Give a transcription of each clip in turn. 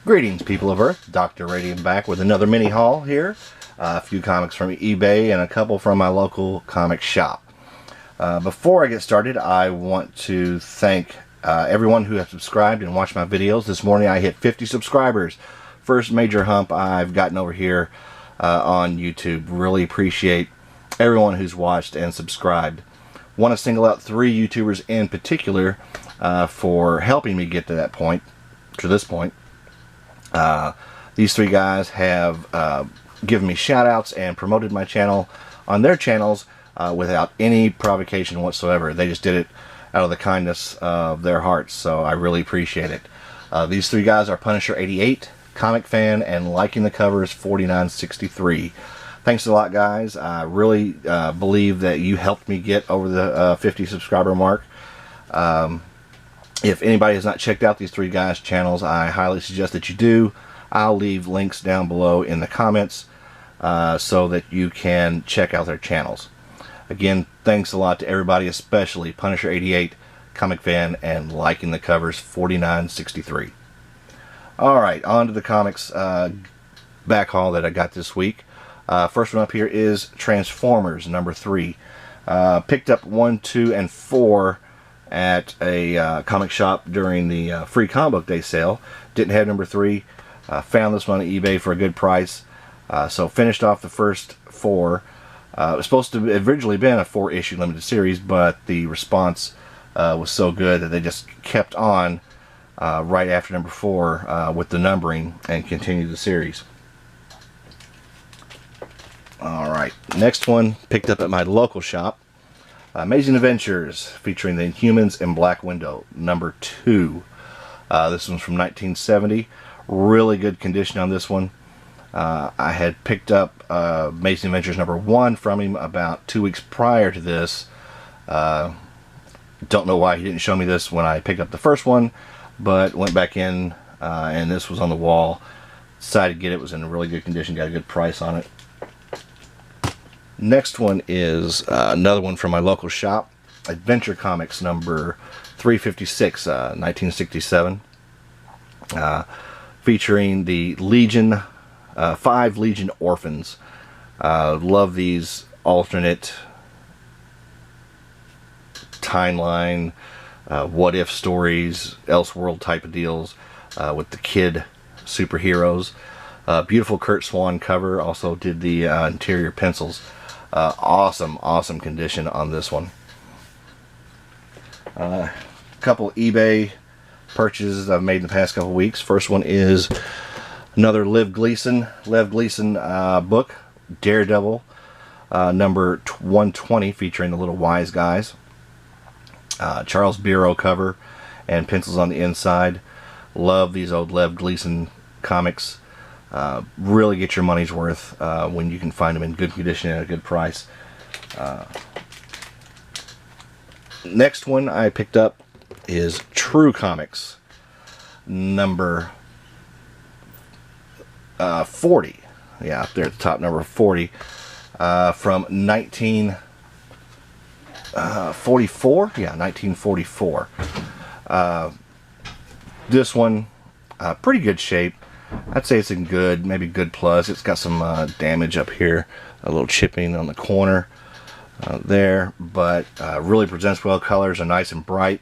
Greetings, people of Earth. Dr. Radium back with another mini haul here. A few comics from eBay and a couple from my local comic shop. Before I get started, I want to thank everyone who has subscribed and watched my videos. This morning I hit 50 subscribers. First major hump I've gotten over here on YouTube. Really appreciate everyone who's watched and subscribed. Want to single out 3 YouTubers in particular for helping me get to that point, to this point. These 3 guys have given me shout outs and promoted my channel on their channels without any provocation whatsoever. They just did it out of the kindness of their hearts, so I really appreciate it. These 3 guys are Punisher88, Comicfan, and Liking the Covers 4963. Thanks a lot, guys. I really believe that you helped me get over the 50 subscriber mark. If anybody has not checked out these 3 guys' channels, I highly suggest that you do. I'll leave links down below in the comments so that you can check out their channels. Again, thanks a lot to everybody, especially Punisher88, Comicfan, and Liking the Covers 4963. Alright, on to the comics back haul that I got this week. First one up here is Transformers number 3. Picked up 1, 2, and 4 at a comic shop during the free comic book day sale. Didn't have number 3. Found this one on eBay for a good price. So finished off the first 4. It was supposed to have originally been a 4-issue limited series, but the response was so good that they just kept on right after number 4 with the numbering and continued the series. Alright, next one picked up at my local shop. Amazing Adventures, featuring the Inhumans and Black Widow, number 2. This one's from 1970. Really good condition on this one. I had picked up Amazing Adventures number 1 from him about 2 weeks prior to this. Don't know why he didn't show me this when I picked up the first one, but went back in and this was on the wall. Decided to get it. It was in a really good condition. Got a good price on it. Next one is another one from my local shop, Adventure Comics number 356, 1967, featuring the Legion, 5 Legion orphans. Love these alternate timeline, what-if stories, Elseworld type of deals with the kid superheroes. Beautiful Kurt Swan cover, also did the interior pencils. Awesome condition on this one. Couple eBay purchases I've made in the past couple weeks. First one is another Lev Gleason book, Daredevil, number 120, featuring the Little Wise Guys. Charles Bureau cover and pencils on the inside. Love these old Lev Gleason comics. Really get your money's worth when you can find them in good condition at a good price. Next one I picked up is True Comics number 40. Yeah, up there at the top, number 40, from 1944. Yeah, 1944. This one, pretty good shape. I'd say it's in good, maybe good plus. It's got some damage up here, a little chipping on the corner there, but really presents well. Colors are nice and bright.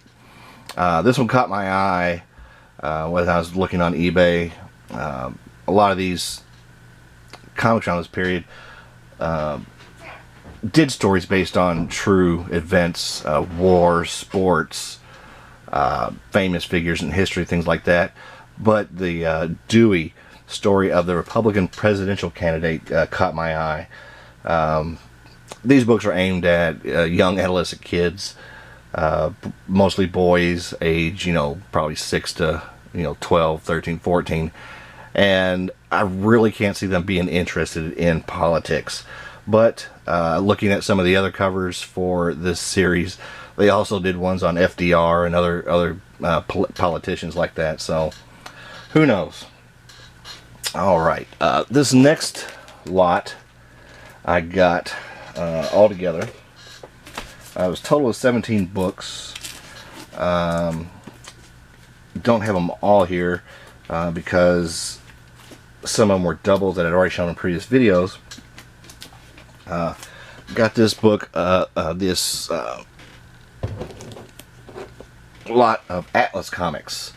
This one caught my eye when I was looking on eBay. A lot of these comics around this period did stories based on true events, war, sports, famous figures in history, things like that. But the Dewey story of the Republican presidential candidate caught my eye. These books are aimed at young adolescent kids, mostly boys, age, probably 6 to 12, 13, 14. And I really can't see them being interested in politics. But looking at some of the other covers for this series, they also did ones on FDR and other politicians like that. So who knows? Alright, this next lot I got all together. It was a total of 17 books. Don't have them all here. because some of them were doubles that I'd already shown in previous videos. Got this book, this lot of Atlas comics.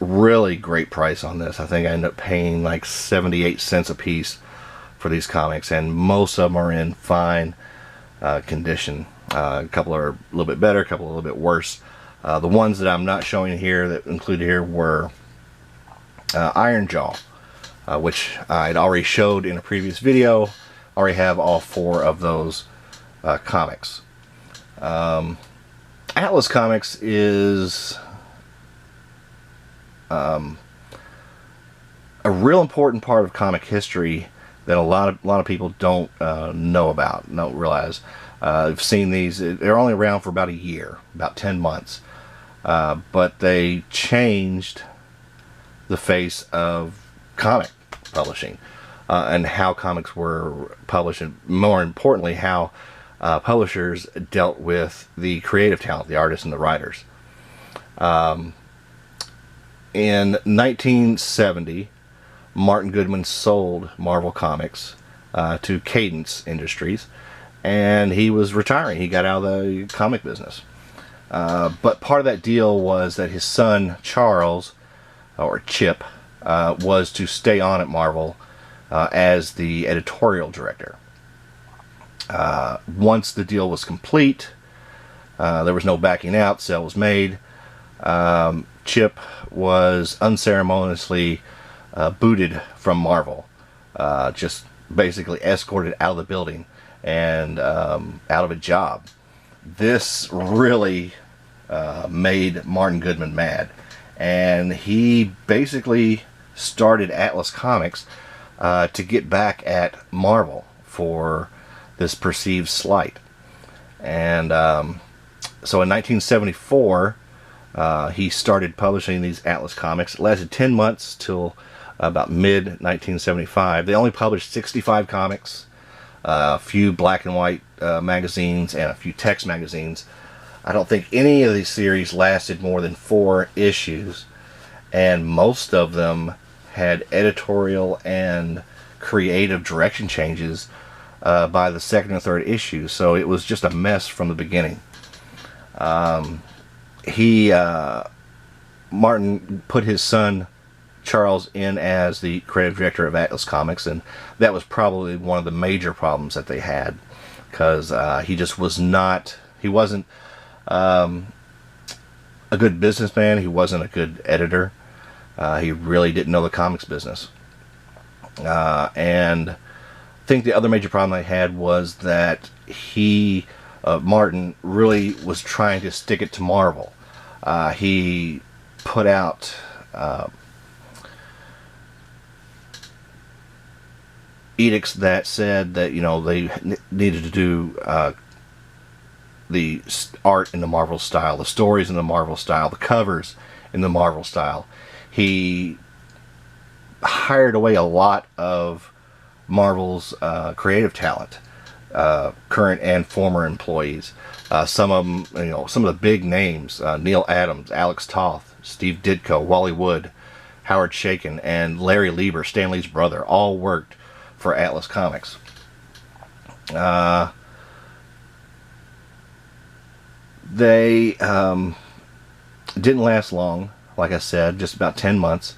Really great price on this. I think I ended up paying like 78 cents a piece for these comics, and most of them are in fine condition. A couple are a little bit better, a couple a little bit worse. The ones that I'm not showing here, that included here, were Iron Jaw, which I'd already showed in a previous video. Already have all 4 of those comics. Atlas Comics is a real important part of comic history that a lot of people don't know about, don't realize. I've seen these. They're only around for about a year, about 10 months, but they changed the face of comic publishing and how comics were published, and more importantly, how publishers dealt with the creative talent, the artists and the writers. In 1970, Martin Goodman sold Marvel Comics to Cadence Industries, and he was retiring. He got out of the comic business. But part of that deal was that his son, Charles, or Chip, was to stay on at Marvel as the editorial director. Once the deal was complete, there was no backing out, sale was made. Chip was unceremoniously booted from Marvel, just basically escorted out of the building and out of a job. This really made Martin Goodman mad, and he basically started Atlas Comics to get back at Marvel for this perceived slight. And so in 1974, he started publishing these Atlas comics. It lasted 10 months till about mid-1975. They only published 65 comics, a few black and white magazines, and a few text magazines. I don't think any of these series lasted more than 4 issues, and most of them had editorial and creative direction changes by the 2nd or 3rd issue, so it was just a mess from the beginning. Martin put his son Charles in as the creative director of Atlas Comics, and that was probably one of the major problems that they had, because he just was not, he wasn't a good businessman, he wasn't a good editor, he really didn't know the comics business. And I think the other major problem they had was that Martin really was trying to stick it to Marvel. He put out edicts that said that, you know, they needed to do the art in the Marvel style, the stories in the Marvel style, the covers in the Marvel style. He hired away a lot of Marvel's creative talent, current and former employees. Some of them, you know, some of the big names: Neil Adams, Alex Toth, Steve Ditko, Wally Wood, Howard Chaykin, and Larry Lieber, Stan Lee's brother, all worked for Atlas Comics. They didn't last long, like I said, just about 10 months.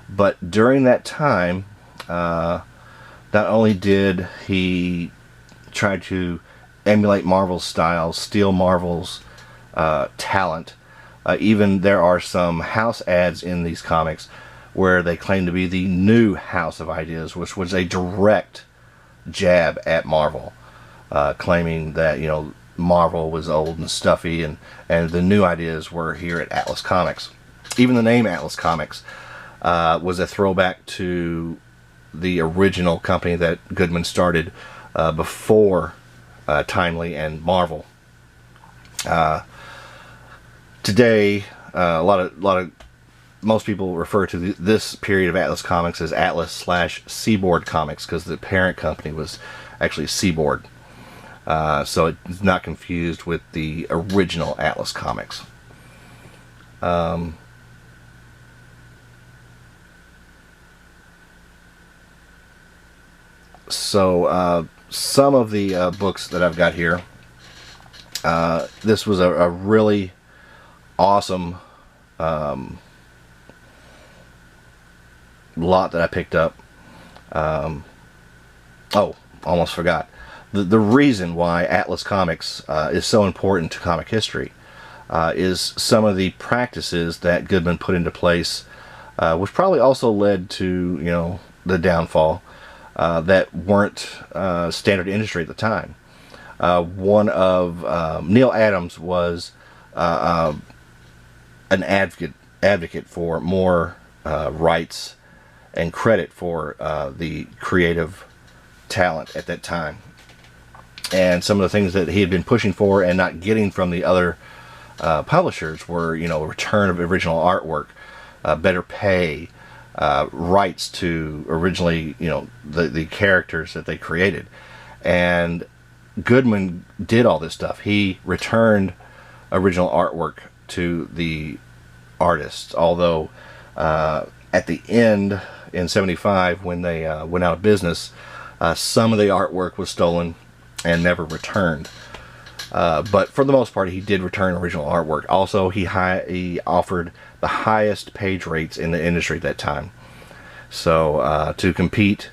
But during that time, not only did he try to emulate Marvel's style, steal Marvel's talent, even there are some house ads in these comics where they claim to be the new House of Ideas, which was a direct jab at Marvel, claiming that, you know, Marvel was old and stuffy, and the new ideas were here at Atlas Comics. Even the name Atlas Comics was a throwback to the original company that Goodman started before Timely and Marvel. Today, most people refer to this period of Atlas Comics as Atlas/Seaboard Comics, because the parent company was actually Seaboard. So it's not confused with the original Atlas Comics. So some of the books that I've got here, this was a really awesome lot that I picked up. Oh, almost forgot. The reason why Atlas Comics is so important to comic history is some of the practices that Goodman put into place, which probably also led to, the downfall, that weren't standard industry at the time. One of Neil Adams was an advocate for more rights and credit for the creative talent at that time. And some of the things that he had been pushing for and not getting from the other publishers were, return of original artwork, better pay, rights to originally, the characters that they created. And Goodman did all this stuff. He returned original artwork to the artists, although at the end in '75, when they went out of business, some of the artwork was stolen and never returned. But for the most part, he did return original artwork. Also, he offered the highest page rates in the industry at that time. So to compete,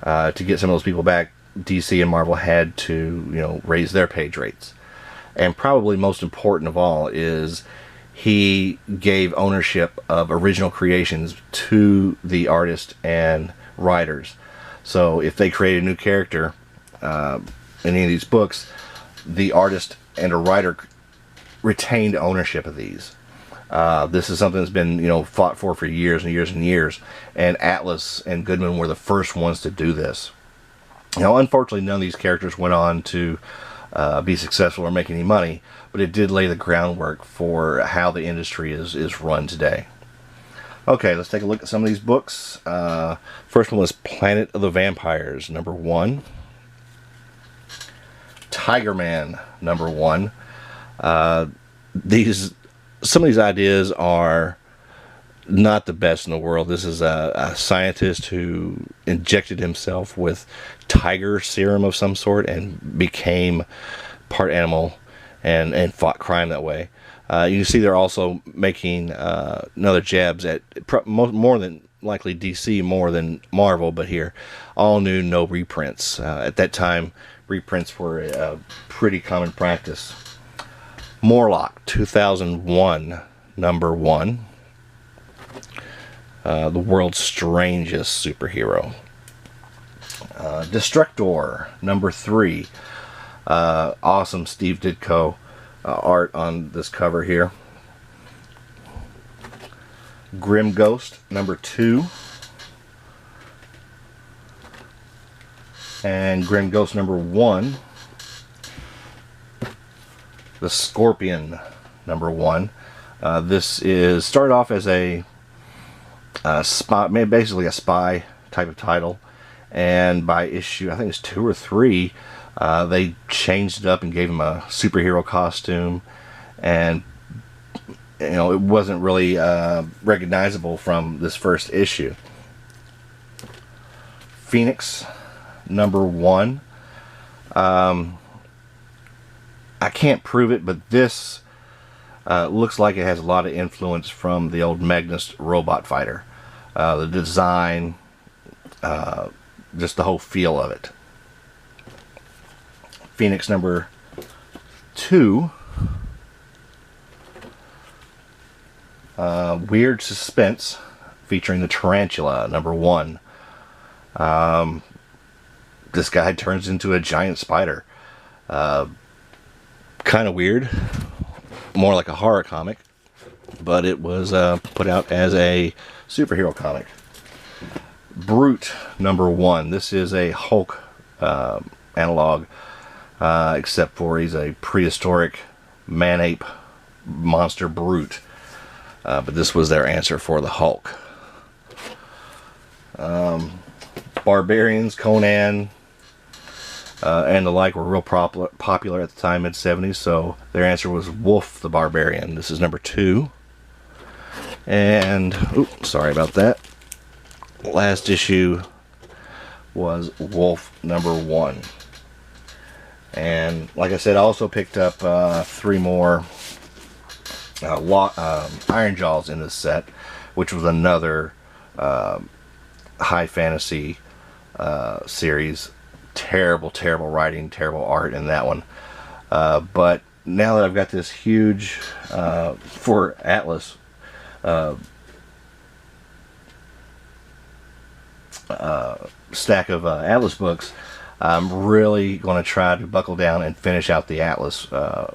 to get some of those people back, DC and Marvel had to, raise their page rates. And probably most important of all is he gave ownership of original creations to the artist and writers. So if they created a new character in any of these books, the artist and a writer retained ownership of these. This is something that's been, fought for years and years and years. And Atlas and Goodman were the first ones to do this. Unfortunately, none of these characters went on to be successful or make any money, but it did lay the groundwork for how the industry is run today. Okay, let's take a look at some of these books. First one was Planet of the Vampires, #1. Tiger Man, #1. Some of these ideas are not the best in the world. This is a scientist who injected himself with tiger serum of some sort and became part animal and fought crime that way. You can see they're also making another jabs at more than likely DC more than Marvel, but here all new, no reprints. At that time, reprints were a pretty common practice. Morlock, 2001, #1. The world's strangest superhero. Destructor, #3. Awesome Steve Ditko art on this cover here. Grim Ghost, #2. And Grim Ghost #1. The Scorpion, #1. This is started off as a spy, basically a spy type of title, and by issue, I think it's 2 or 3, they changed it up and gave him a superhero costume, and it wasn't really recognizable from this first issue. Phoenix, #1. I can't prove it, but this looks like it has a lot of influence from the old Magnus robot fighter. The design, just the whole feel of it. Phoenix #2. Weird Suspense, featuring the Tarantula, #1. This guy turns into a giant spider. Kind of weird. More like a horror comic, but it was put out as a superhero comic. Brute, #1. This is a Hulk analog, except for he's a prehistoric man-ape monster brute. But this was their answer for the Hulk. Barbarians, Conan, and the like were real popular at the time, mid-70s, so their answer was Wolf the Barbarian. This is #2. And, oops, sorry about that. Last issue was Wolf #1. And like I said, I also picked up 3 more Iron Jaws in this set, which was another high fantasy series. Terrible writing, terrible art in that one. But now that I've got this huge, for Atlas, stack of Atlas books, I'm really going to try to buckle down and finish out the Atlas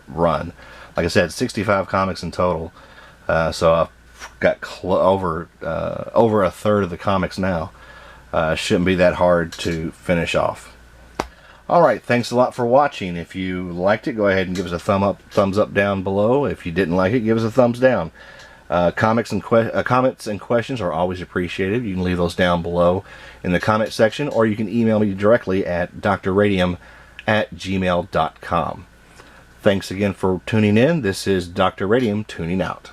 run. Like I said, 65 comics in total, so I've got over a third of the comics now. Shouldn't be that hard to finish off. Alright, thanks a lot for watching. If you liked it, go ahead and give us a thumbs up down below. If you didn't like it, give us a thumbs down. Comments and questions are always appreciated. You can leave those down below in the comment section, or you can email me directly at drradium@gmail.com. Thanks again for tuning in. This is Dr. Radium tuning out.